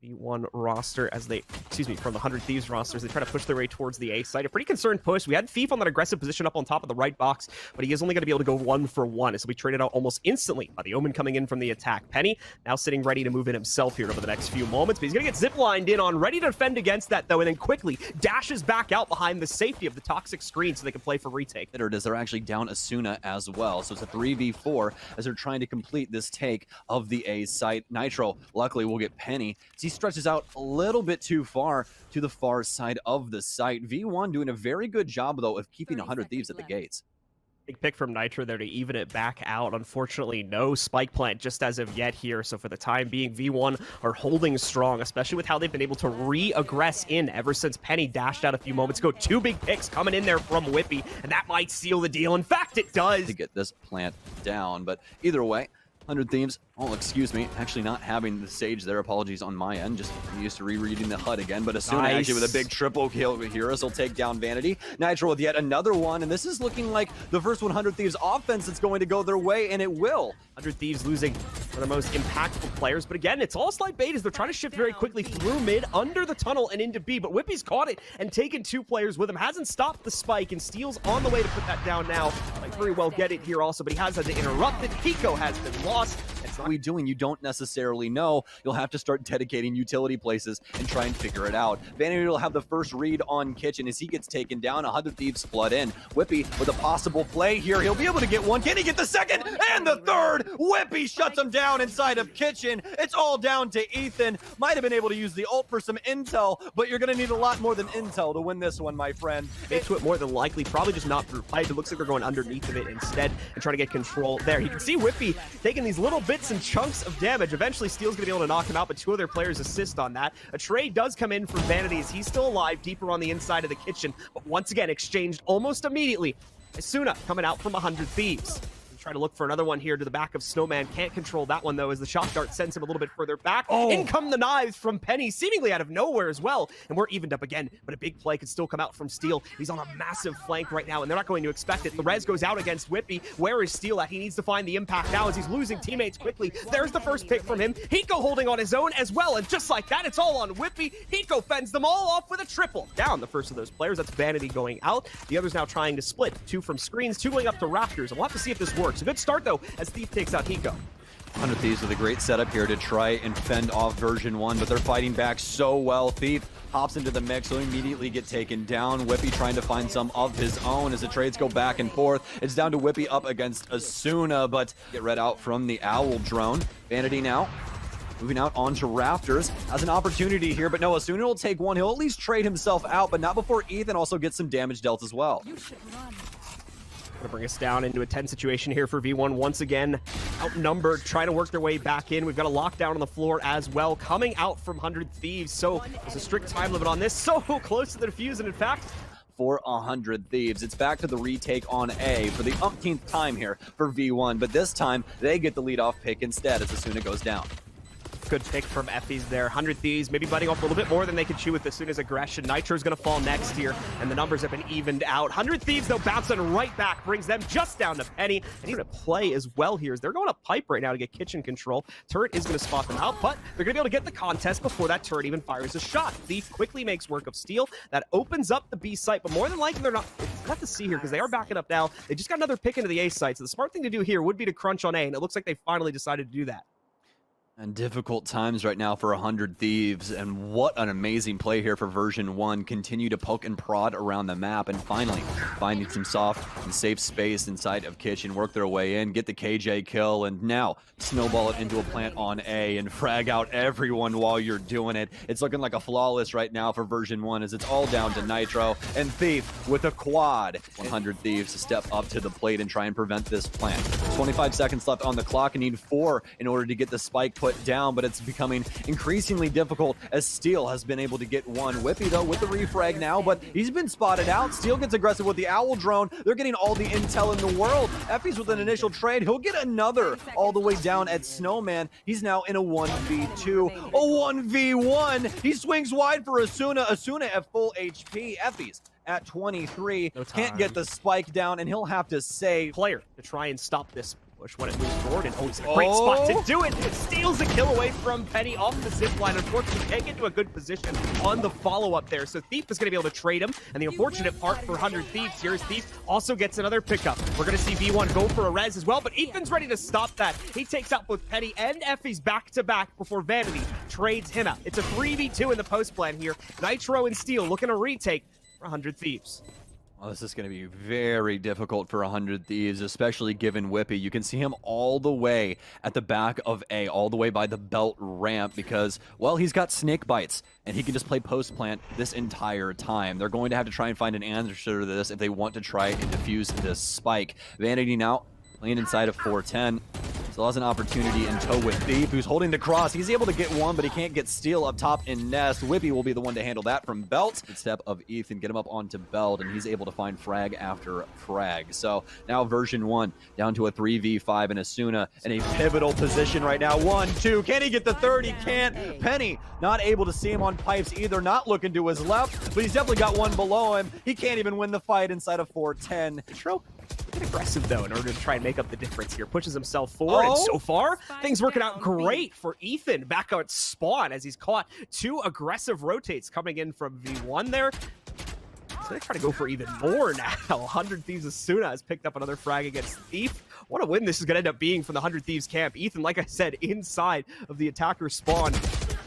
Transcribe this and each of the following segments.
V1 roster as they, from the 100 Thieves rosters, they try to push their way towards the A site. A pretty concerned push. We had Thief on that aggressive position up on top of the right box, but he is only going to be able to go 1-for-1 as he'll be traded out almost instantly by the Omen coming in from the attack. Penny now sitting ready to move in himself here over the next few moments, but he's going to get ziplined in on, ready to defend against that though, and then quickly dashes back out behind the safety of the toxic screen so they can play for retake. As they're actually down Asuna as well, so it's a 3v4 as they're trying to complete this take of the A site. Nitro luckily will get Penny as he stretches out a little bit too far to the far side of the site. V1 doing a very good job though of keeping 100 Thieves at the gates. Big pick from Nitro there to even it back out. Unfortunately, no spike plant just as of yet here. So for the time being, V1 are holding strong, especially with how they've been able to re-aggress in ever since Penny dashed out a few moments ago. Two big picks coming in there from Whippy, and that might seal the deal. In fact, it does. To get this plant down, but either way, 100 Thieves, oh, excuse me, actually not having the Sage there. Apologies on my end. Just used to rereading the HUD again. But Asuna actually with a big triple kill here, will take down Vanity. Nitro with yet another one. And this is looking like the first 100 Thieves offense that's going to go their way, and it will. 100 Thieves losing one of the most impactful players. But again, it's all slight bait as they're trying to shift very quickly through mid, under the tunnel, and into B. But Whippy's caught it and taken two players with him. Hasn't stopped the spike, and Steel's on the way to put that down now. Might very well get it here also, but he has had to interrupt it. Hiko has been lost. What are we doing? You don't necessarily know. You'll have to start dedicating utility places and try and figure it out. Vanity will have the first read on Kitchen as he gets taken down. 100 Thieves flood in. Whippy with a possible play here. He'll be able to get one. Can he get the second and the third? Whippy shuts him down inside of Kitchen. It's all down to Ethan. Might have been able to use the ult for some intel, but you're going to need a lot more than intel to win this one, my friend. Into it more than likely, probably just not through pipe. It looks like they're going underneath of it instead and trying to get control there. You can see Whippy taking these little bits and chunks of damage. Eventually, Steel's going to be able to knock him out, but two other players assist on that. A trade does come in from Vanity as he's still alive deeper on the inside of the kitchen, but once again, exchanged almost immediately. Asuna coming out from 100 Thieves. Try to look for another one here to the back of Snowman. Can't control that one, though, as the shock dart sends him a little bit further back. Oh. In come the knives from Penny, seemingly out of nowhere as well. And we're evened up again, but a big play could still come out from Steel. He's on a massive flank right now, and they're not going to expect it. The res goes out against Whippy. Where is Steel at? He needs to find the impact now as he's losing teammates quickly. There's the first pick from him. Hiko holding on his own as well, and just like that, it's all on Whippy. Hiko fends them all off with a triple. Down the first of those players. That's Vanity going out. The other's now trying to split. Two from screens, two going up to Raptors. And we'll have to see if this works. A good start, though, as Thief takes out Hiko. 100 Thieves with a great setup here to try and fend off version 1, but they're fighting back so well. Thief hops into the mix, he'll immediately get taken down. Whippy trying to find some of his own as the trades go back and forth. It's down to Whippy up against Asuna, but get read out from the Owl drone. Vanity now moving out onto Raptors. Has an opportunity here, but no, Asuna will take one. He'll at least trade himself out, but not before Ethan also gets some damage dealt as well. Gonna bring us down into a 10 situation here for V1. Once again, outnumbered, trying to work their way back in. We've got a lockdown on the floor as well, coming out from 100 Thieves. So there's a strict time limit on this. So close to the defuse, and in fact, for 100 Thieves. It's back to the retake on A for the umpteenth time here for V1, but this time they get the leadoff pick instead as Asuna goes down. Good pick from Effie's there. 100 Thieves maybe biting off a little bit more than they could chew with as soon as aggression. Nitro's going to fall next here, and the numbers have been evened out. 100 Thieves, though, bouncing right back, brings them just down to Penny. And even a play as well here as they're going up pipe right now to get kitchen control. Turret is going to spot them out, but they're going to be able to get the contest before that turret even fires a shot. Thief quickly makes work of Steel. That opens up the B site, but more than likely they're not. It's not to see here because they are backing up now. They just got another pick into the A site, so the smart thing to do here would be to crunch on A, and it looks like they finally decided to do that. And difficult times right now for 100 Thieves, and what an amazing play here for version 1. Continue to poke and prod around the map, and finally finding some soft and safe space inside of Kitchen, work their way in, get the KJ kill, and now snowball it into a plant on A and frag out everyone while you're doing it. It's looking like a flawless right now for version 1 as it's all down to Nitro and Thief with a quad. 100 Thieves to step up to the plate and try and prevent this plant. 25 seconds left on the clock and need 4 in order to get the spike put down, but it's becoming increasingly difficult as Steel has been able to get one. Whippy, though, with the refrag now, but he's been spotted out. Steel gets aggressive with the Owl drone. They're getting all the intel in the world. Effie's with an initial trade. He'll get another all the way down at Snowman. He's now in a 1v2. A 1v1. He swings wide for Asuna. Asuna at full HP. Effie's at 23. Can't get the spike down, and he'll have to save player to try and stop this Push when it moves forward, and he's in a great spot to do it. Steals a kill away from Penny off the zip line. Unfortunately, can't get to a good position on the follow-up there. So Thief is going to be able to trade him. And the unfortunate part for 100 Thieves here is Thief also gets another pickup. We're going to see V1 go for a res as well, but Ethan's ready to stop that. He takes out both Penny and Effie's back-to-back before Vanity trades him out. It's a 3v2 in the post plan here. Nitro and Steel looking to retake for 100 Thieves. Well, this is going to be very difficult for 100 Thieves, especially given Whippy. You can see him all the way at the back of A, all the way by the belt ramp because, well, he's got snake bites, and he can just play post plant this entire time. They're going to have to try and find an answer to this if they want to try and defuse this spike. Vanity now playing inside of 410. Still has an opportunity in tow with Thief, who's holding the cross. He's able to get one, but he can't get Steel up top in Nest. Whippy will be the one to handle that from Belt. Good step of Ethan, get him up onto Belt, and he's able to find frag after frag. So now version 1 down to a 3v5, and Asuna in a pivotal position right now. 1, 2, can he get the third? He can't. Penny not able to see him on pipes either, not looking to his left, but he's definitely got one below him. He can't even win the fight inside of 410. Nitro, get aggressive though in order to try and make up the difference here. Pushes himself forward, and so far things working out great for Ethan back out spawn as he's caught 2 aggressive rotates coming in from V1 there. So they try to go for even more now. 100 Thieves Asuna has picked up another frag against Thief. What a win this is going to end up being from the 100 Thieves camp. Ethan, like I said, inside of the attacker spawn,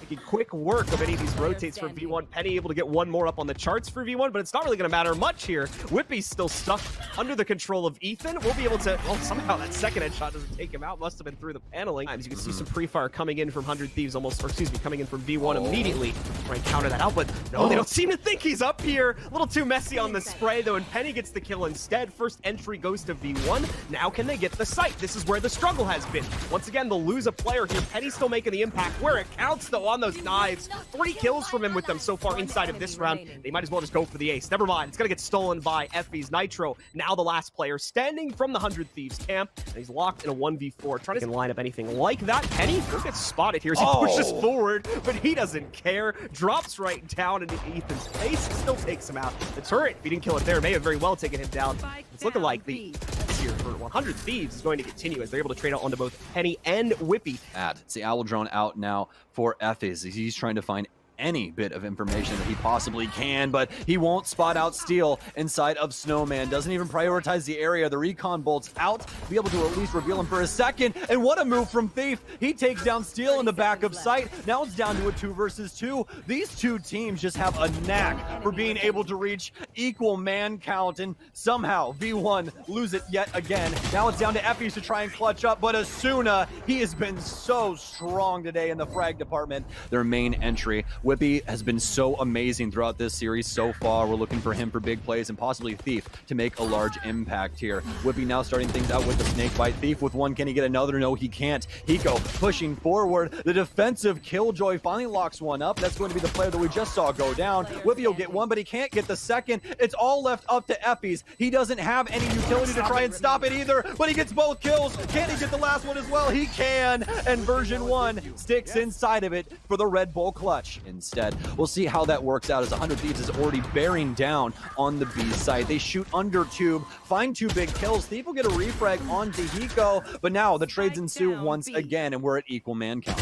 making quick work of any of these rotates for V1. Penny able to get one more up on the charts for V1, but it's not really going to matter much here. Whippy's still stuck under the control of Ethan. We'll be able to, well, somehow that second headshot doesn't take him out. Must have been through the paneling. As you can see some pre-fire coming in from 100 Thieves almost, or excuse me, coming in from V1 immediately. Try and counter that out, but no, they don't seem to think he's up here. A little too messy on the spray though, and Penny gets the kill instead. First entry goes to V1. Now can they get the site? This is where the struggle has been. Once again, they'll lose a player here. Penny's still making the impact where it counts though on those knives. 3 kills from him with them so far inside of this round. They might as well just go for the ace. Never mind, it's gonna get stolen by Effie's Nitro. Now the last player standing from the 100 Thieves camp, and he's locked in a 1v4. Trying to line up anything like that. Penny will get spotted here as he pushes forward, but he doesn't care. Drops right down into Ethan's face. Still takes him out. The turret, if he didn't kill it there, may have very well taken him down. It's looking like the here for 100 Thieves is going to continue as they're able to trade out onto both Penny and Whippy. It's the Owl Drone out now for Effie's. He's trying to find any bit of information that he possibly can, but he won't spot out Steel inside of Snowman. Doesn't even prioritize the area. The recon bolts out, be able to at least reveal him for a second. And what a move from Thief. He takes down Steel in the back of sight. Now it's down to a 2 versus 2. These two teams just have a knack for being able to reach equal man count, and somehow V1 lose it yet again. Now it's down to Effie's to try and clutch up, but Asuna, he has been so strong today in the frag department. Their main entry, Whippy, has been so amazing throughout this series so far. We're looking for him for big plays and possibly Thief to make a large impact here. Whippy now starting things out with the snake bite. Thief with one. Can he get another? No, he can't. Hiko pushing forward. The defensive Killjoy finally locks one up. That's going to be the player that we just saw go down. Whippy will get one, but he can't get the second. It's all left up to Effie's. He doesn't have any utility to try and stop it either, but he gets both kills. Can he get the last one as well? He can, and version 1 sticks inside of it for the Red Bull clutch. Instead, we'll see how that works out as 100 Thieves is already bearing down on the B side. They shoot under tube, find 2 big kills. Thief will get a refrag onto Hiko, but now the trades ensue once again, and we're at equal man count.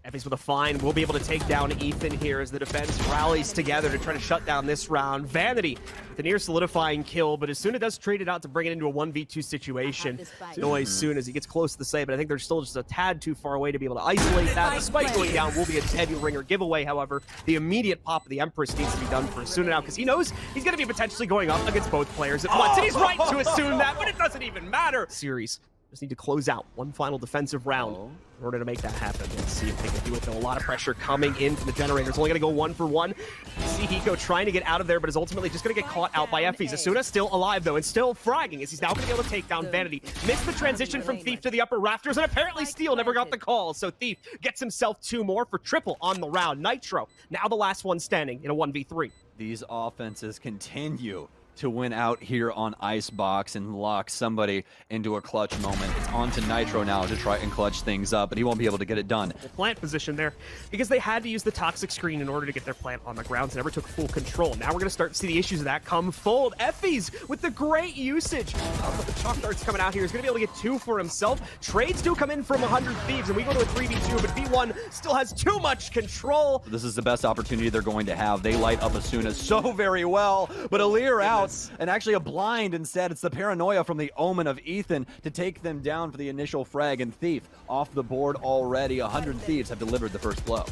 Effie's with a find. We'll be able to take down Ethan here as the defense rallies together to try to shut down this round. Vanity with a near solidifying kill, but as soon as it does trade it out to bring it into a 1v2 situation, Noise soon as he gets close to the site, but I think they're still just a tad too far away to be able to isolate that. The spike going down will be a Teddy Ringer giveaway, however. The immediate pop of the Empress needs to be done for Asuna now because he knows he's going to be potentially going up against both players at once, and he's right to assume that, but it doesn't even matter. Series just need to close out one final defensive round in order to make that happen. Let's see if they can do it, though. A lot of pressure coming in from the Generators. Only going to go 1 for 1. You see Hiko trying to get out of there, but is ultimately just going to get caught out by Effie's. Asuna still alive, though, and still fragging as he's now going to be able to take down Vanity. Missed the transition from Thief to the upper rafters, and apparently Steel never got the call. So Thief gets himself 2 more for triple on the round. Nitro, now the last one standing in a 1v3. These offenses continue to win out here on Icebox and lock somebody into a clutch moment. It's on to Nitro now to try and clutch things up, but he won't be able to get it done. Plant position there because they had to use the toxic screen in order to get their plant on the ground. So never took full control. Now we're going to start to see the issues of that come fold. Effie's with the great usage of the chalk darts coming out here is going to be able to get 2 for himself. Trades do come in from 100 Thieves, and we go to a 3v2, but V1 still has too much control. This is the best opportunity they're going to have. They light up Asuna so very well, but Alir out, and actually a blind instead. It's the paranoia from the Omen of Ethan to take them down for the initial frag, and Thief off the board already. 100 Thieves have delivered the first blow.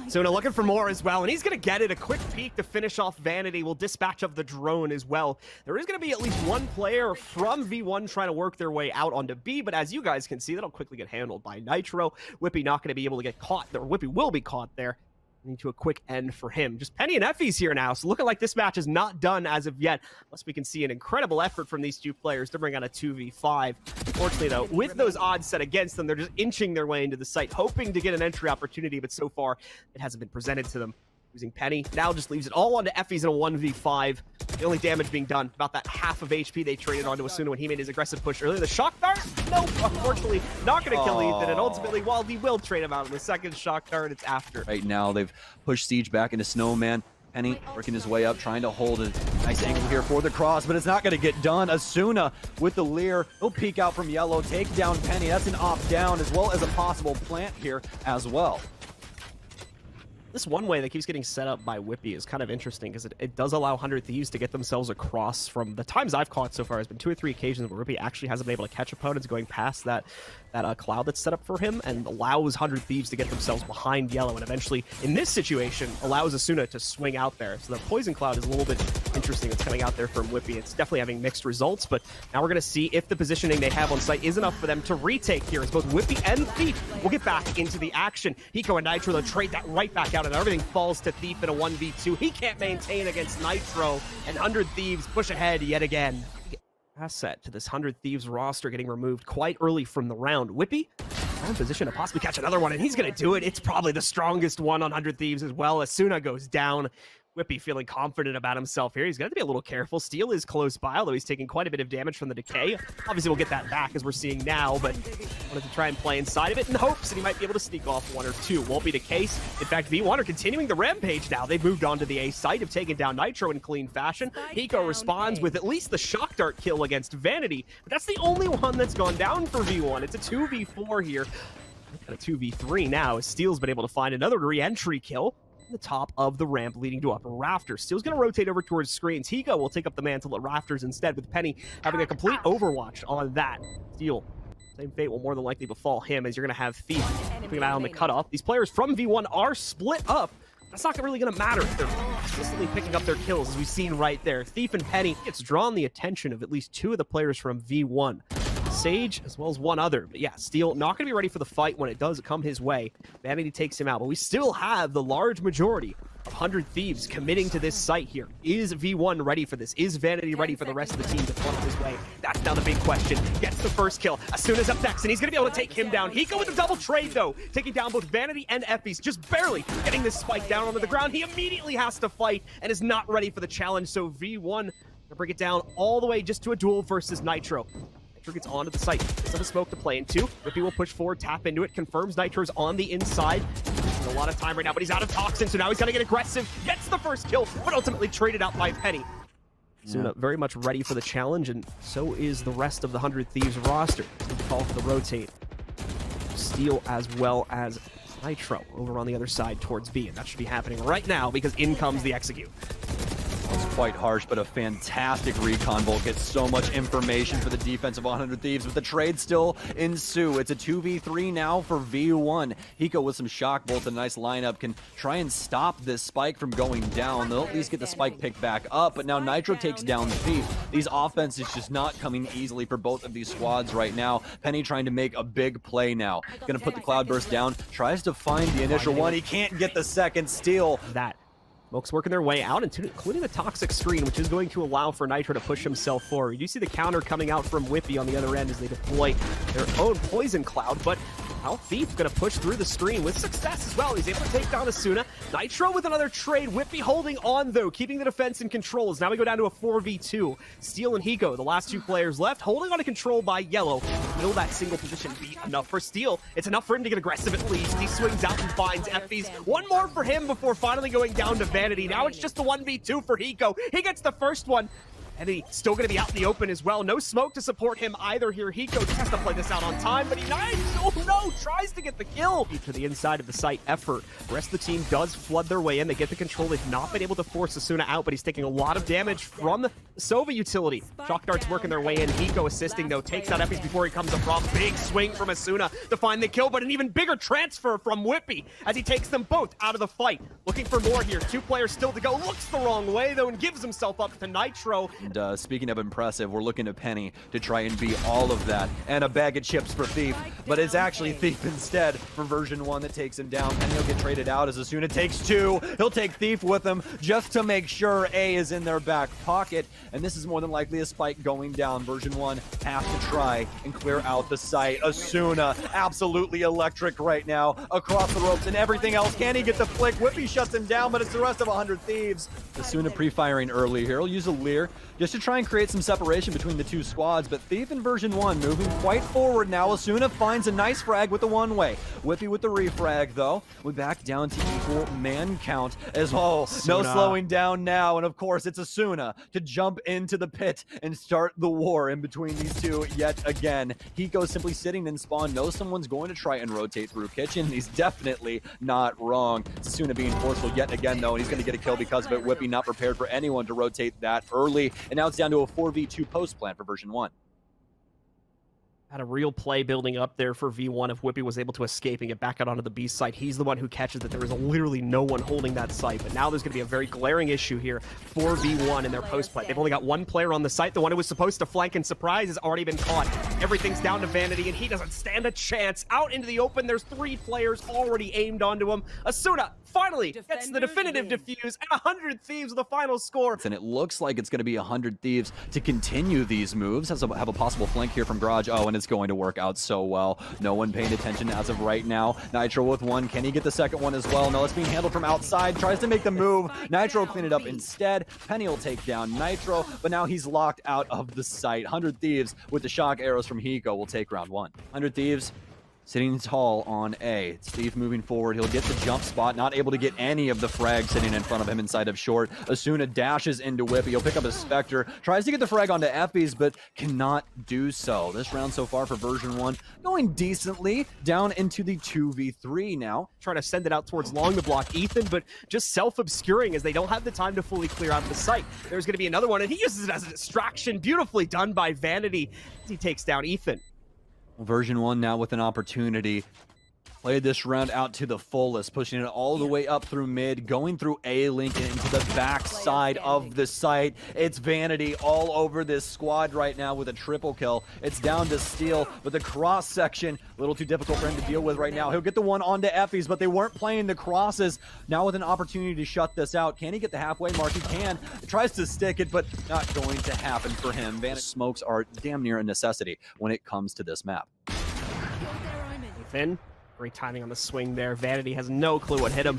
Suna looking for more as well, and he's going to get it. A quick peek to finish off Vanity. Will dispatch of the drone as well. There is going to be at least one player from V1 trying to work their way out onto B, but as you guys can see, that'll quickly get handled by Nitro. Whippy not going to be able to get caught, or Whippy will be caught there. Into a quick end for him. Just Penny and Effie's here now, so looking like this match is not done as of yet, unless we can see an incredible effort from these two players to bring on a 2v5. Unfortunately, though, with those odds set against them, they're just inching their way into the site, hoping to get an entry opportunity, but so far, it hasn't been presented to them. Using Penny, now just leaves it all onto Effie's in a 1v5. The only damage being done, about that half of HP they traded onto Asuna when he made his aggressive push earlier. The shock dart? Nope, unfortunately, not going to kill Ethan, and ultimately, while he will trade him out in the second shock dart, it's after. Right now, they've pushed Siege back into Snowman. Penny working his way up, trying to hold a nice angle here for the cross, but it's not going to get done. Asuna with the leer. He'll peek out from yellow, take down Penny. That's an opt-down, as well as a possible plant here as well. This one way that keeps getting set up by Whippy is kind of interesting because it does allow 100 Thieves to get themselves across. From the times I've caught so far, has been 2 or 3 occasions where Whippy actually hasn't been able to catch opponents going past that cloud that's set up for him, and allows 100 Thieves to get themselves behind yellow, and eventually, in this situation, allows Asuna to swing out there. So the poison cloud is a little bit interesting that's coming out there from Whippy. It's definitely having mixed results, but now we're going to see if the positioning they have on site is enough for them to retake here, as both Whippy and Thief will get back into the action. Hiko and Nitro, they'll trade that right back out, and everything falls to Thief in a 1v2. He can't maintain against Nitro, and 100 Thieves push ahead yet again. Asset to this 100 Thieves roster getting removed quite early from the round. Whippy in position to possibly catch another one, and he's going to do it. It's probably the strongest one on 100 Thieves as well. Asuna goes down. Whippy feeling confident about himself here. He's got to be a little careful. Steel is close by, although he's taking quite a bit of damage from the decay. Obviously, we'll get that back as we're seeing now, but wanted to try and play inside of it in hopes that he might be able to sneak off 1 or 2. Won't be the case. In fact, V1 are continuing the rampage now. They've moved on to the A site, have taken down Nitro in clean fashion. Hiko responds with at least the shock dart kill against Vanity, but that's the only one that's gone down for V1. It's a 2v4 here. And a 2v3 now, as Steel's been able to find another re-entry kill the top of the ramp leading to upper rafters. Steel's going to rotate over towards screens. Hiko will take up the mantle at rafters instead, with Penny having a complete overwatch on that. Steel, same fate will more than likely befall him, as you're going to have Thief keeping an eye on the cutoff. These players from V1 are split up. That's not really going to matter if they're consistently picking up their kills, as we've seen right there. Thief and Penny, it's drawn the attention of at least 2 of the players from V1. Sage, as well as 1 other. But yeah, Steel not going to be ready for the fight when it does come his way. Vanity takes him out, but we still have the large majority of 100 Thieves committing to this site here. Is V1 ready for this? Is Vanity ready for the rest of the team to funnel his way? That's now the big question. Gets the first kill. Asuna's up next, and he's going to be able to take him down. Hiko with a double trade, though, taking down both Vanity and Effie's, just barely getting this spike down onto the ground. He immediately has to fight and is not ready for the challenge, so V1 going to bring it down all the way just to a duel versus Nitro. Nitro gets onto the site. There's some smoke to play into. Whippy will push forward, tap into it, confirms Nitro's on the inside. He's a lot of time right now, but he's out of toxin, so now he's got to get aggressive. Gets the first kill, but ultimately traded out by Penny. Suna very much ready for the challenge, and so is the rest of the 100 Thieves roster. Call for the rotate. Steel as well as Nitro over on the other side towards B, and that should be happening right now because in comes the execute. It's quite harsh, but a fantastic recon bolt. Gets so much information for the defense of 100 Thieves, but the trade still ensue. It's a 2v3 now for V1. Hiko with some shock bolts, a nice lineup, can try and stop this spike from going down. They'll at least get the spike picked back up, but now Nitro takes down Thief. These offenses just not coming easily for both of these squads right now. Penny trying to make a big play now. Gonna put the Cloudburst down, tries to find the initial one. He can't get the second steal. That Smoke's working their way out, including the toxic screen, which is going to allow for Nitro to push himself forward. You see the counter coming out from Whippy on the other end as they deploy their own poison cloud, but Now Thief gonna push through the screen with success as well. He's able to take down Asuna. Nitro with another trade. Whippy holding on though, keeping the defense in control. As now we go down to a 4v2. Steel and Hiko, the last two players left, holding on to control by Yellow. Will that single position be enough for Steel? It's enough for him to get aggressive at least. He swings out and finds Effie's. One more for him before finally going down to Vanity. Now it's just a 1v2 for Hiko. He gets the first one. And he's still going to be out in the open as well. No smoke to support him either here. Hiko just has to play this out on time, but he oh no, tries to get the kill. To the inside of the site effort. The rest of the team does flood their way in. They get the control. They've not been able to force Asuna out, but he's taking a lot of damage from the Sova utility. Shock darts working their way in. Hiko assisting though, takes out Eppies before he comes across. Big swing from Asuna to find the kill, but an even bigger transfer from Whippy as he takes them both out of the fight. Looking for more here. Two players still to go. Looks the wrong way though and gives himself up to Nitro. And speaking of impressive, we're looking to Penny to try and beat all of that. And a bag of chips for Thief, but it's actually Thief instead for version 1 that takes him down. And he'll get traded out as Asuna takes 2. He'll take Thief with him just to make sure A is in their back pocket. And this is more than likely a spike going down. Version 1 has to try and clear out the site. Asuna, absolutely electric right now, across the ropes and everything else. Can he get the flick? Whippy shuts him down, but it's the rest of 100 Thieves. Asuna pre-firing early here. He'll use a Leer just to try and create some separation between the two squads, but Thief in version 1 moving quite forward now. Asuna finds a nice frag with the one-way. Whippy with the refrag, though. We're back down to equal man count as well. Asuna. No slowing down now, and of course, it's Asuna to jump into the pit and start the war in between these two yet again. Hiko's simply sitting in spawn, knows someone's going to try and rotate through kitchen. He's definitely not wrong. Asuna being forceful yet again, though, and he's going to get a kill because of it. Whippy not prepared for anyone to rotate that early, and now it's down to a 4v2 post plan for version 1. Had a real play building up there for V1 if Whippy was able to escape and get back out onto the B site. He's the one who catches that there is literally no one holding that site. But now there's going to be a very glaring issue here for V1 in their post play. They've only got one player on the site. The one who was supposed to flank and surprise has already been caught. Everything's down to Vanity, and he doesn't stand a chance. Out into the open, there's 3 players already aimed onto him. Asuna finally gets the definitive defuse, and 100 Thieves with the final score. And it looks like it's going to be 100 Thieves to continue these moves. Have a possible flank here from Garage. Oh, and it's going to work out so well. No one paying attention as of right now. Nitro with 1. Can he get the second one as well? No, it's being handled from outside. Tries to make the move. Nitro clean it up instead. Penny will take down Nitro, but now he's locked out of the site. 100 Thieves with the shock arrows from Hiko will take round 1. 100 Thieves sitting tall on A. Steve moving forward. He'll get the jump spot. Not able to get any of the frag sitting in front of him inside of short. Asuna dashes into Whippy. He'll pick up a Spectre. Tries to get the frag onto Effies, but cannot do so. This round so far for version 1 going decently. Down into the 2v3 now. Trying to send it out towards long to block Ethan, but just self-obscuring as they don't have the time to fully clear out the site. There's going to be another one, and he uses it as a distraction. Beautifully done by Vanity as he takes down Ethan. Version 1 now with an opportunity. Played this round out to the fullest, pushing it all the way up through mid, going through A-Link and into the back side of the site. It's Vanity all over this squad right now with a triple kill. It's down to Steel, but the cross section, a little too difficult for him to deal with right now. He'll get the one onto Effies, but they weren't playing the crosses. Now with an opportunity to shut this out. Can he get the halfway mark? He can. He tries to stick it, but not going to happen for him. Vanity smokes are damn near a necessity when it comes to this map. Ethan. Great timing on the swing there. Vanity has no clue what hit him.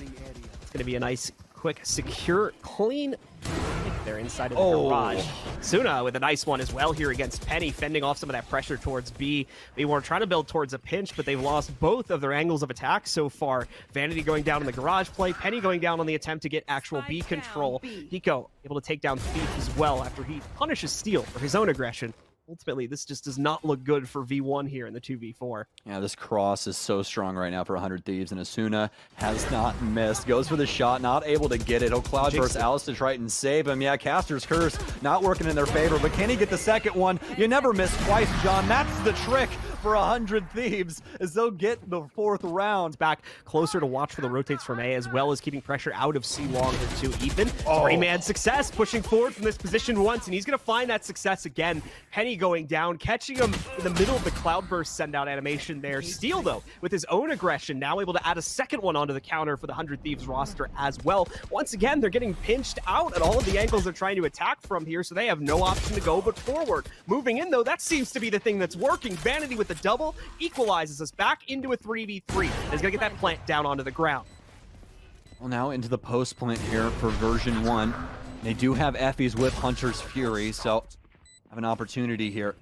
It's going to be a nice, quick, secure, clean hit there inside of the garage. Suna with a nice one as well here against Penny, fending off some of that pressure towards B. They were trying to build towards a pinch, but they've lost both of their angles of attack so far. Vanity going down in the garage play, Penny going down on the attempt to get actual B control. Hiko able to take down Thief as well after he punishes Steel for his own aggression. Ultimately, this just does not look good for V1 here in the 2v4. Yeah, this cross is so strong right now for 100 Thieves, and Asuna has not missed. Goes for the shot, not able to get it. He'll Cloudburst Alice to try and save him. Yeah, Caster's Curse not working in their favor, but can he get the second one? You never miss twice, John. That's the trick for 100 Thieves, as they'll get the 4th round. Back closer to watch for the rotates from A, as well as keeping pressure out of C long here too. Ethan, 3-man success, pushing forward from this position once, and he's going to find that success again. Penny going down, catching him in the middle of the Cloudburst send-out animation there. Steel, though, with his own aggression, now able to add a second one onto the counter for the 100 Thieves roster as well. Once again, they're getting pinched out at all of the angles they're trying to attack from here, so they have no option to go but forward. Moving in, though, that seems to be the thing that's working. Vanity with the double, equalizes us back into a 3v3. And he's going to get that plant down onto the ground. Well, now into the post plant here for version 1. They do have Effie's with Hunter's Fury, so have an opportunity here.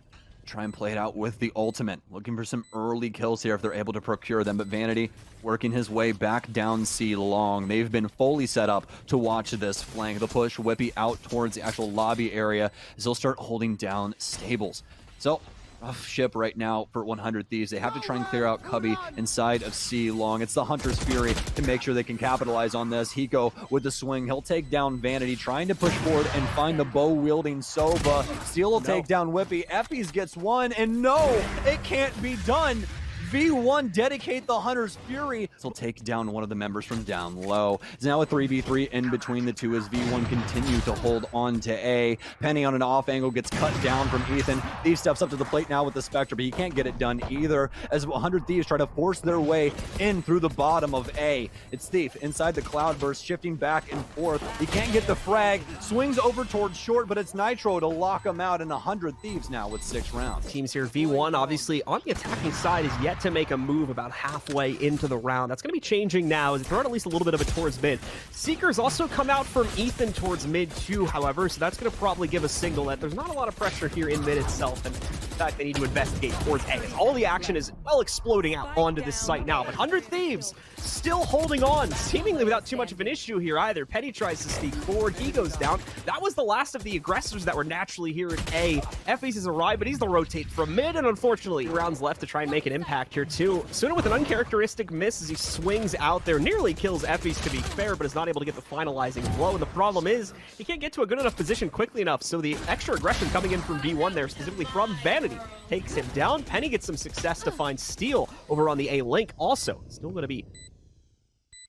Try and play it out with the ultimate. Looking for some early kills here if they're able to procure them. But Vanity working his way back down C long. They've been fully set up to watch this flank. The push Whippy out towards the actual lobby area as they'll start holding down stables. So rough ship right now for 100 Thieves. They have to try and clear out Cubby inside of C long. It's the Hunter's Fury to make sure they can capitalize on this. Hiko with the swing. He'll take down Vanity, trying to push forward and find the bow-wielding Sova. Steel will take down Whippy. Effies gets one, and no, it can't be done. V1 dedicate the Hunter's Fury. He'll take down one of the members from down low. It's now a 3v3 in between the two as V1 continue to hold on to A. Penny on an off angle gets cut down from Ethan. Thief steps up to the plate now with the Spectre, but he can't get it done either as 100 Thieves try to force their way in through the bottom of A. It's Thief inside the Cloudburst, shifting back and forth. He can't get the frag, swings over towards short, but it's Nitro to lock him out, and 100 Thieves now with 6 rounds. Teams here, V1 obviously on the attacking side is yet to make a move about halfway into the round. That's going to be changing now as they throw out at least a little bit of it towards mid. Seekers also come out from Ethan towards mid too, however, so that's going to probably give a signal that there's not a lot of pressure here in mid itself, and in fact they need to investigate towards A. All the action is well exploding out onto this site now, but 100 Thieves still holding on, seemingly without too much of an issue here either. Petty tries to sneak forward, he goes down. That was the last of the aggressors that were naturally here at A. Effie's has arrived, but he's the rotate from mid, and unfortunately rounds left to try and make an impact here too. Suna with an uncharacteristic miss as he swings out there, nearly kills Effie's to be fair, but is not able to get the finalizing blow. And the problem is he can't get to a good enough position quickly enough, so the extra aggression coming in from V1 there, specifically from Vanity, takes him down. Penny gets some success to find Steel over on the A link. Also, still going to be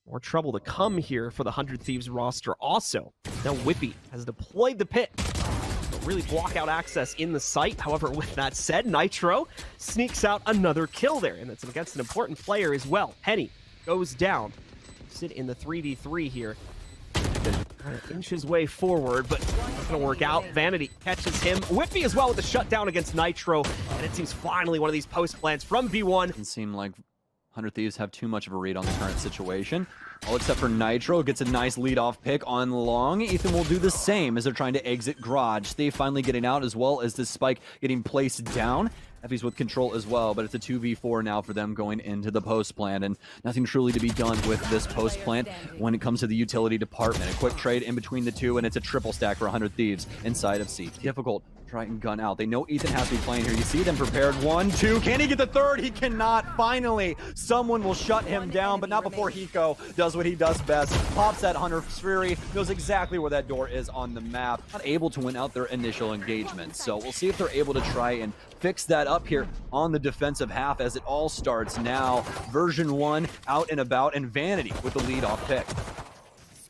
more trouble to come here for the 100 Thieves roster. Also, now Whippy has deployed the pit to really block out access in the site. However, with that said, Nitro sneaks out another kill there, and it's against an important player as well. Penny goes down. Sit in the 3v3 here. Trying to inch his way forward, but not going to work out. Vanity catches him. Whippy as well with the shutdown against Nitro, and it seems finally one of these post plants from V1. Doesn't seem like 100 Thieves have too much of a read on the current situation. All except for Nitro gets a nice lead-off pick on long. Ethan will do the same as they're trying to exit Garage. Thief finally getting out, as well as this spike getting placed down. Effie's with control as well, but it's a 2v4 now for them going into the post plant, and nothing truly to be done with this post plant when it comes to the utility department. A quick trade in between the two, and it's a triple stack for 100 Thieves inside of C. Difficult. Try and gun out. They know Ethan has to be playing here. You see them prepared. 1, 2. Can he get the third? He cannot. Finally, someone will shut him down, but not before Hiko does what he does best. Pops that Hunter's Fury. Knows exactly where that door is on the map. Not able to win out their initial engagement. So we'll see if they're able to try and fix that up here on the defensive half as it all starts now. Version 1 out and about, and Vanity with the lead-off pick.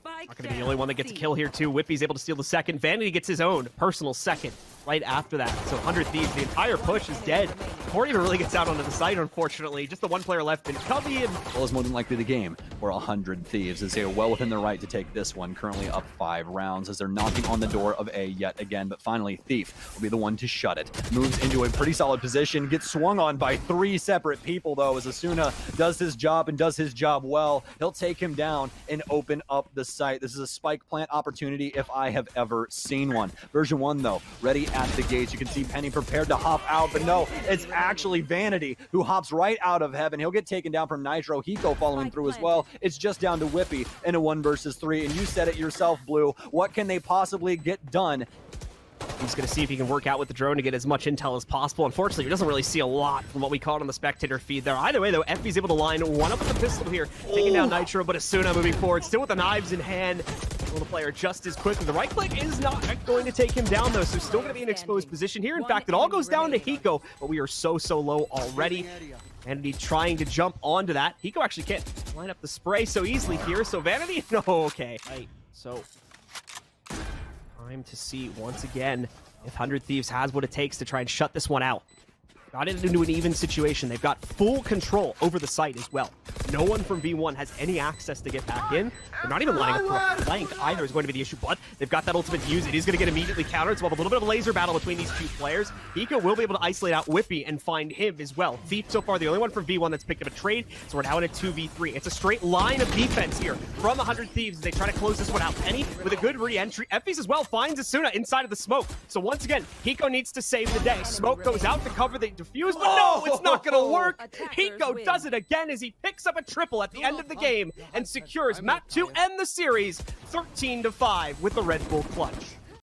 Not going to be the only one that gets a kill here, too. Whippy's able to steal the second. Vanity gets his own personal second right after that. So 100 Thieves, the entire push is dead. Before it even really gets out onto the site, unfortunately. Just the one player left in Cubby, and well, is more than likely the game for 100 Thieves as they are well within their right to take this one. Currently up 5 rounds as they're knocking on the door of A yet again. But finally, Thief will be the one to shut it. Moves into a pretty solid position. Gets swung on by 3 separate people, though, as Asuna does his job and does his job well. He'll take him down and open up the site. This is a spike plant opportunity if I have ever seen one. Version 1, though, ready at the gates. You can see Penny prepared to hop out, but no, it's actually Vanity who hops right out of heaven. He'll get taken down from Nitro. Hiko following through as well. It's just down to Whippy in a 1 versus 3, and you said it yourself, Blue. What can they possibly get done? He's going to see if he can work out with the drone to get as much intel as possible. Unfortunately, he doesn't really see a lot from what we caught on the spectator feed there. Either way, though, Effie's able to line one up with the pistol here, taking down Nitro, but Asuna moving forward, still with the knives in hand. The player just as quickly. The right click is not going to take him down, though, so still going to be an exposed position here. In fact, it all goes down to Hiko, but we are so low already. Vanity trying to jump onto that. Hiko actually can't line up the spray so easily here, so Vanity, no, okay. Right, so time to see once again if 100 Thieves has what it takes to try and shut this one out. Got it into an even situation. They've got full control over the site as well. No one from V1 has any access to get back in. They're not even lining up for a flank either is going to be the issue, but they've got that ultimate to use. It is going to get immediately countered, so we'll have a little bit of a laser battle between these two players. Hiko will be able to isolate out Whippy and find him as well. Thief so far the only one from V1 that's picked up a trade, so we're now in a 2v3. It's a straight line of defense here from 100 Thieves as they try to close this one out. Penny with a good re-entry. Effys as well finds Asuna inside of the smoke. So once again, Hiko needs to save the day. Smoke goes out to cover the defuse, but no, it's not going to work. Hiko does it again as he picks up a triple at the end of the game and secures map 2 and the series 13-5 with the Red Bull clutch.